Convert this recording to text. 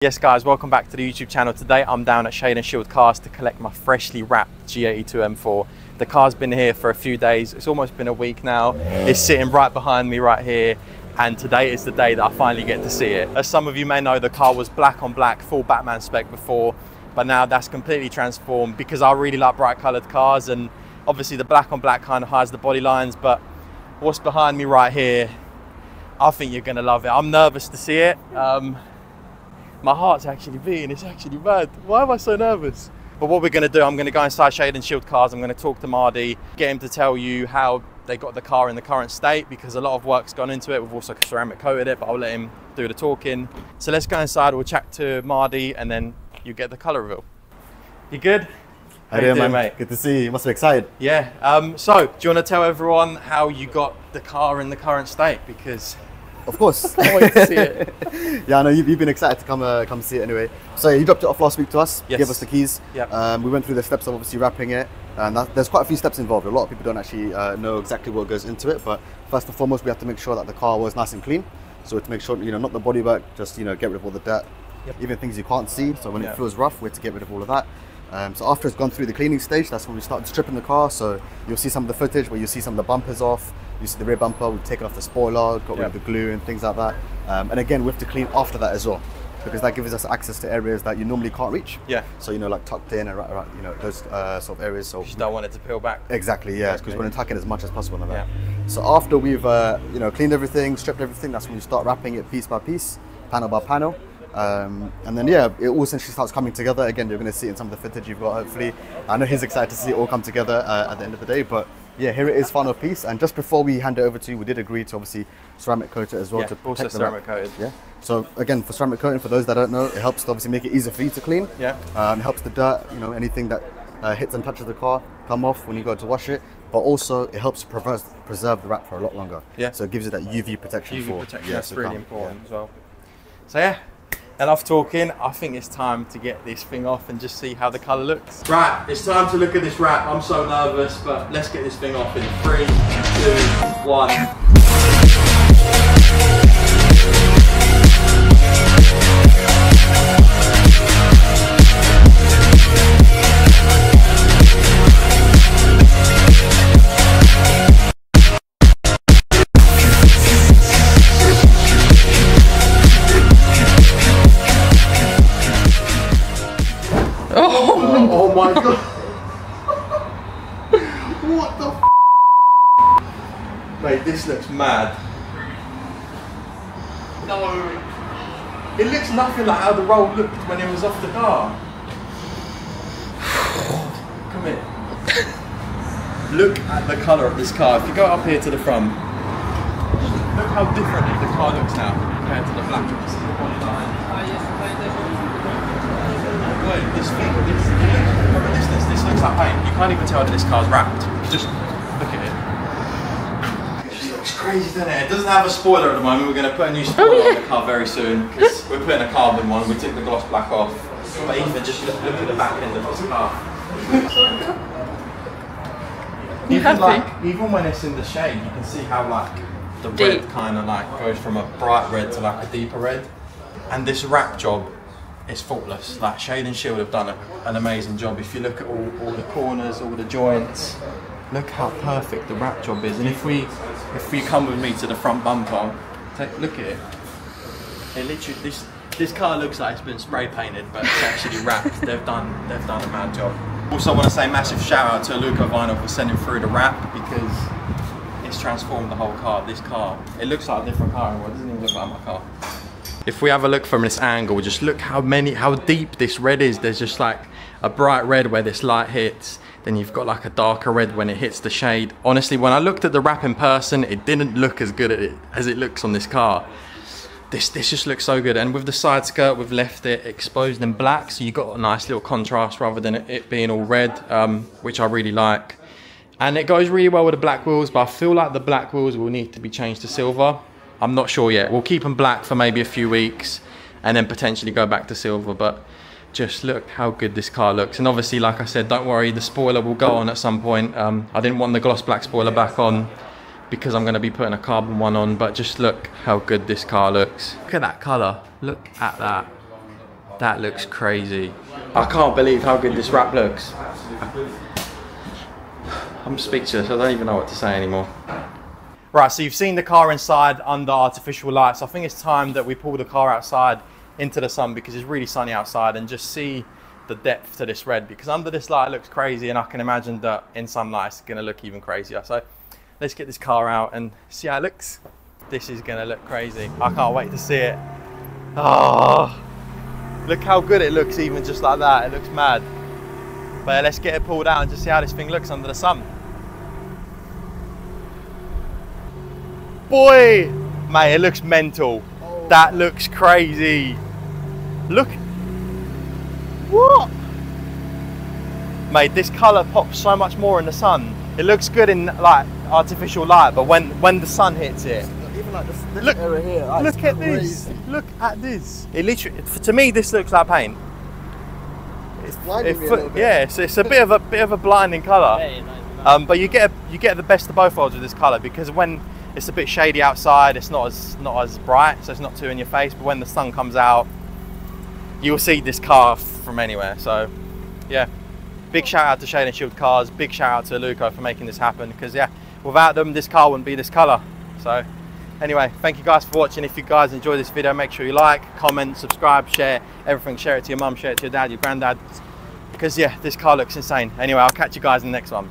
Yes guys, welcome back to the YouTube channel. Today I'm down at Shade & Shield Cars to collect my freshly wrapped G82 M4. The car's been here for a few days, it's almost been a week now. It's sitting right behind me right here, and today is the day that I finally get to see it. As some of you may know, the car was black on black, full Batman spec before, but now that's completely transformed because I really like bright coloured cars, and obviously the black on black kind of hides the body lines, but what's behind me right here, I think you're gonna love it. I'm nervous to see it. My heart's actually beating, it's actually bad. Why am I so nervous? But what we're gonna do, I'm gonna go inside Shade & Shield Cars, I'm gonna talk to Mardy, get him to tell you how they got the car in the current state, because a lot of work's gone into it. We've also ceramic coated it, but I'll let him do the talking. So let's go inside, we'll chat to Mardy, and then you get the colour reveal. You good? How you doing, mate? Good to see you. You must be excited. Yeah, so do you wanna tell everyone how you got the car in the current state? Because of course. I can't wait to see it. Yeah, I know you've been excited to come see it anyway. So you dropped it off last week to us, yes. Gave us the keys. Yep. We went through the steps of obviously wrapping it, and there's quite a few steps involved. A lot of people don't actually know exactly what goes into it, but first and foremost, we have to make sure that the car was nice and clean. So to make sure, not the bodywork, just get rid of all the dirt, yep. Even things you can't see. So when it feels rough, we have to get rid of all of that. So after it's gone through the cleaning stage, that's when we started stripping the car. So you'll see some of the footage where you see some of the bumpers off. You see the rear bumper, we've taken off the spoiler, got rid of the glue and things like that. And again, we have to clean after that as well, because that gives us access to areas that you normally can't reach. Yeah. So like tucked in and right, those sort of areas. So you don't want it to peel back. Exactly, yeah, because we're going to tuck in as much as possible on that. So after we've cleaned everything, stripped everything, that's when you start wrapping it piece by piece, panel by panel. And then it all essentially starts coming together. Again, you're going to see it in some of the footage you've got, hopefully. I know he's excited to see it all come together at the end of the day, but yeah, here it is, final piece. And just before we hand it over to you, we did agree to obviously ceramic coat it as well, to protect the ceramic coated. Yeah. So again, for ceramic coating, for those that don't know, it helps to obviously make it easier for you to clean. Yeah. It helps the dirt, anything that hits and touches the car, come off when you go to wash it. But also it helps to preserve the wrap for a lot longer. Yeah. So it gives you that UV protection. UV protection, that's really important as well. So yeah. Enough talking, I think it's time to get this thing off and just see how the colour looks. Right, it's time to look at this wrap. I'm so nervous, but let's get this thing off in 3, 2, 1. Oh my god! What the f? Mate, this looks mad. No! It looks nothing like how the roll looked when it was off the car. Come here. Look at the colour of this car. If you go up here to the front, look how differently the car looks now compared to the black. This is the body line. This thing, from a distance, this looks like paint. You can't even tell that this car's wrapped. Just look at it. It just looks crazy, doesn't it? It doesn't have a spoiler at the moment. We're going to put a new spoiler on the car very soon, because we're putting a carbon one. We took the gloss black off. But even just look at the back end of this car. Even when it's in the shade, you can see how the red kind of goes from a bright red to a deeper red. And this wrap job, it's faultless. Shade & Shield have done an amazing job. If you look at all the corners, all the joints, look how perfect the wrap job is. And if you come with me to the front bumper, look at it. It literally, this car looks like it's been spray painted, but it's actually wrapped. They've done a mad job. Also, I want to say massive shout out to Aluko Vinlyl for sending through the wrap, because it's transformed the whole car. This car, it looks like a different car. It doesn't even look like my car. If we have a look from this angle, just look how deep this red is. There's just a bright red where this light hits, then you've got a darker red when it hits the shade. Honestly, when I looked at the wrap in person, it didn't look as good as it looks on this car. This just looks so good. And with the side skirt, we've left it exposed in black, so you got a nice little contrast rather than it being all red, which I really like. And it goes really well with the black wheels, but I feel like the black wheels will need to be changed to silver. I'm not sure yet. We'll keep them black for maybe a few weeks and then potentially go back to silver, but just look how good this car looks. And obviously, like I said, don't worry, the spoiler will go on at some point. I didn't want the gloss black spoiler back on because I'm going to be putting a carbon one on, but just look how good this car looks. Look at that colour. Look at that. That looks crazy. I can't believe how good this wrap looks. I'm speechless, I don't even know what to say anymore. Right, so you've seen the car inside under artificial lights. I think it's time that we pull the car outside into the sun because it's really sunny outside and just see the depth to this red, because under this light it looks crazy, and I can imagine that in sunlight it's gonna look even crazier. So let's get this car out and see how it looks. This is gonna look crazy. I can't wait to see it. Oh, look how good it looks even just like that. It looks mad. But yeah, let's get it pulled out and just see how this thing looks under the sun. Boy, mate, it looks mental. Oh. That looks crazy. Look. What? Mate, this colour pops so much more in the sun. It looks good in like artificial light, but when the sun hits it, even like this look, area here, look at this. Look at this. It literally, to me, this looks like paint. It's blinding me a little bit. Yeah, it's a bit of a blinding colour. But you get the best of both worlds with this colour, because when it's a bit shady outside, it's not as bright, so it's not too in your face. But when the sun comes out, you'll see this car from anywhere. So yeah, big shout out to Shade and Shield Cars, big shout out to Aluko for making this happen, because yeah, without them this car wouldn't be this colour. So anyway, thank you guys for watching. If you guys enjoyed this video, make sure you like, comment, subscribe, share everything. Share it to your mum, share it to your dad, your granddad, because yeah, this car looks insane. Anyway, I'll catch you guys in the next one.